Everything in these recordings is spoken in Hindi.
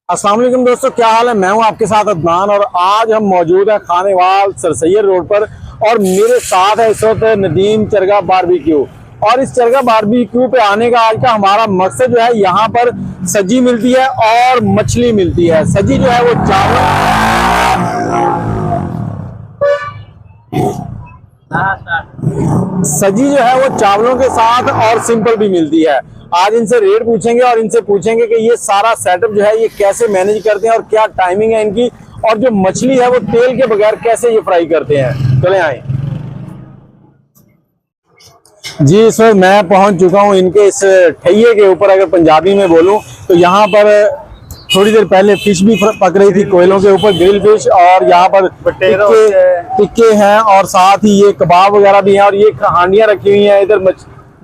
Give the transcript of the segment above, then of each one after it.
अस्सलाम वालेकुम दोस्तों, क्या हाल है। मैं हूं आपके साथ अदनान और आज हम मौजूद हैं खानेवाल सर सैयद रोड पर और मेरे साथ है इस वक्त नदीम चरगा बारबेक्यू। और इस चरगा बारबेक्यू पे आने का आज का हमारा मकसद जो है, यहाँ पर सब्जी मिलती है और मछली मिलती है। सब्जी जो है वो सब्जी जो है वो चावलों के साथ और सिंपल भी मिलती है। आज इनसे रेट पूछेंगे और इनसे पूछेंगे कि ये सारा सेटअप जो है ये कैसे मैनेज करते हैं और क्या टाइमिंग है इनकी, और जो मछली है वो तेल के बगैर कैसे ये फ्राई करते हैं। चले आए जी। इस वक्त मैं पहुंच चुका हूं इनके इस ठैये के ऊपर। अगर पंजाबी में बोलूं तो यहाँ पर थोड़ी देर पहले फिश भी पक रही थी कोयलों के ऊपर, ग्रिल फिश, और यहाँ पर टिक्के हैं और साथ ही ये कबाब वगैरह भी हैं और ये हांडियां रखी हुई हैं, इधर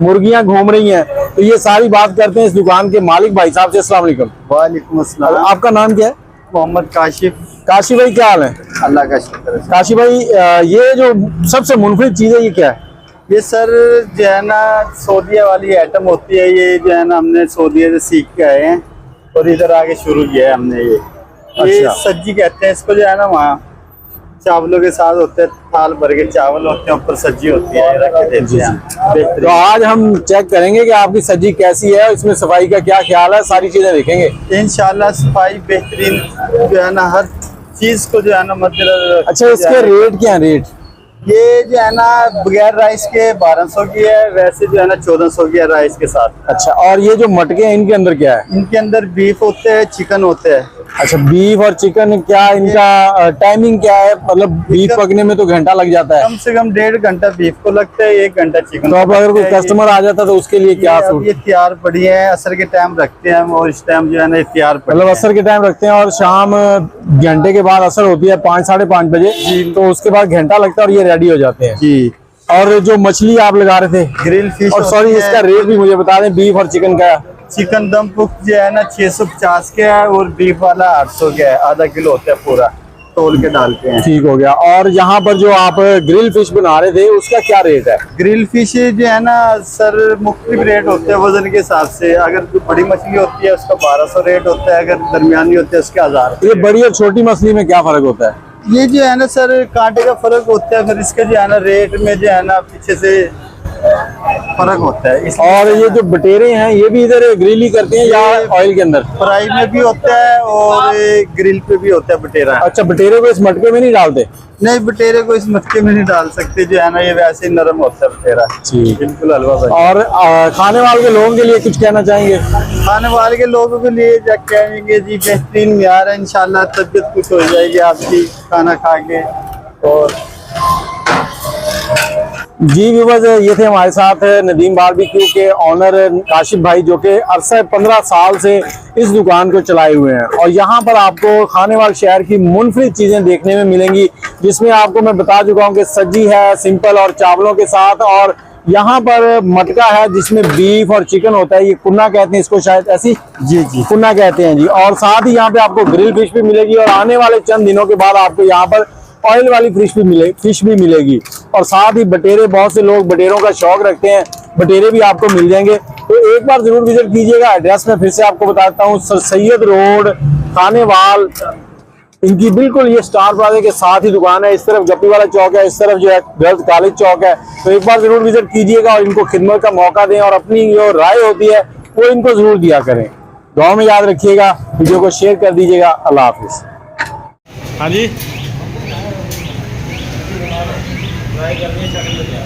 मुर्गियां घूम रही हैं। तो ये सारी बात करते हैं इस दुकान के मालिक भाई साहब से। अस्सलाम वालेकुम। वालेकुम अस्सलाम। आपका नाम क्या है? मोहम्मद काशिफ। काशी भाई, क्या हाल है? अल्लाह का शुक्र है। काशी भाई, ये जो सबसे मुनफरिद चीज है ये क्या है? ये सर जो है ना सऊदीया वाली आइटम होती है। ये जो है ना हमने सऊदीया से सीख के आए हैं और इधर आके शुरू किया है हमने। ये अच्छा। सब्जी कहते हैं इसको। जो है ना वहाँ चावलों के साथ होते हैं, थाल भर के चावल होते हैं, ऊपर सब्जी होती है, रख के देते हैं। तो आज हम चेक करेंगे कि आपकी सब्जी कैसी है, इसमें सफाई का क्या ख्याल है, सारी चीजें देखेंगे इंशाल्लाह। सफाई बेहतरीन जो है ना, हर चीज को जो है ना मतलब। अच्छा, इसके रेट क्या है? रेट ये जो है ना बगैर राइस के 1200 की है, वैसे जो है ना 1400 की है राइस के साथ। अच्छा, और ये जो मटके हैं इनके अंदर क्या है? इनके अंदर बीफ होते हैं, चिकन होते हैं। अच्छा, बीफ और चिकन, क्या इनका टाइमिंग क्या है? मतलब बीफ पकने में तो घंटा लग जाता है। कम से कम 1.5 घंटा बीफ को लगता है, 1 घंटा चिकन। तो अब अगर कोई कस्टमर आ जाता तो उसके लिए क्या सूट? ये तैयार पड़ी है, असर के टाइम रखते हैं हम और इस टाइम जो है ना तैयार पड़ी मतलब असर के टाइम रखते हैं और शाम घंटे के बाद असर होती है 5 साढ़े 5 बजे, तो उसके बाद घंटा लगता है और ये रेडी हो जाते हैं। जी। और जो मछली आप लगा रहे थे, ग्रिल फिश, और सॉरी इसका रेट भी मुझे बता दें, बीफ और चिकन का। चिकन दम पुख जो है ना 650 के है और बीफ वाला 800 के है। आधा किलो होता है पूरा, तोल के डालते हैं। ठीक हो गया। और यहाँ पर जो आप ग्रिल फिश बना रहे थे उसका क्या रेट है? ग्रिल फिश जो है ना सर मुख्तलिफ रेट होते हैं वजन के हिसाब से। अगर जो बड़ी मछली होती है उसका 1200 रेट होता है, अगर दरमियानी होती है उसके 1000। ये बड़ी और छोटी मछली में क्या फर्क होता है? ये जो है ना सर कांटे का फर्क होता है, फिर इसके जो है ना रेट में जो है ना पीछे से फर्क होता है। और ये जो बटेरे हैं ये भी इधर ग्रिल ही करते हैं या ऑयल के अंदर? फ्राई में भी होता है और ग्रिल पे भी होता है बटेरा। अच्छा, बटेरे को इस मटके में नहीं डालते? नहीं, बटेरे को इस मटके में नहीं डाल सकते, जो है ना ये वैसे ही नरम होता है बटेरा। जी, बिल्कुल हलवा भाई। और खाने वाले के लोगों के लिए कुछ कहना चाहेंगे? खाने वाले के लोगों के लिए क्या कहेंगे जी, बेहतरीन म्यार है। इंशाल्लाह तबीयत कुछ हो जाएगी आपकी खाना खा के। और जी व्यूअर्स, ये थे हमारे साथ नदीम बारबेक्यू के ऑनर काशिफ भाई, जो कि अरसा 15 साल से इस दुकान को चलाए हुए हैं। और यहाँ पर आपको खानेवाल शहर की मुनफरिद चीज़ें देखने में मिलेंगी, जिसमें आपको मैं बता चुका हूँ कि सब्जी है सिंपल और चावलों के साथ, और यहाँ पर मटका है जिसमें बीफ और चिकन होता है। ये कुन्ना कहते हैं इसको शायद, ऐसी? जी जी, कुन्ना कहते हैं जी। और साथ ही यहाँ पे आपको ग्रिल फिश भी मिलेगी और आने वाले चंद दिनों के बाद आपको यहाँ पर ऑयल वाली फिश भी मिलेगी। और साथ ही बटेरे, बहुत से लोग बटेरों का शौक रखते हैं, बटेरे भी आपको मिल जाएंगे। तो एक बार जरूर विजिट कीजिएगा। एड्रेस मैं फिर से आपको बताता हूँ, सर सैयद रोड, खानेवाल। इनकी बिल्कुल ये स्टार प्लाजा के साथ ही दुकान है। इस तरफ गप्पी वाला चौक है, इस तरफ जो है गर्ल्स कॉलेज चौक है। तो एक बार जरूर विजिट कीजिएगा और इनको खिदमत का मौका दें और अपनी जो राय होती है वो इनको जरूर दिया करें। दुआ में याद रखिएगा, वीडियो को शेयर कर दीजिएगा। अल्लाह हाफिज। हाँ जी। ट्राई करनी है।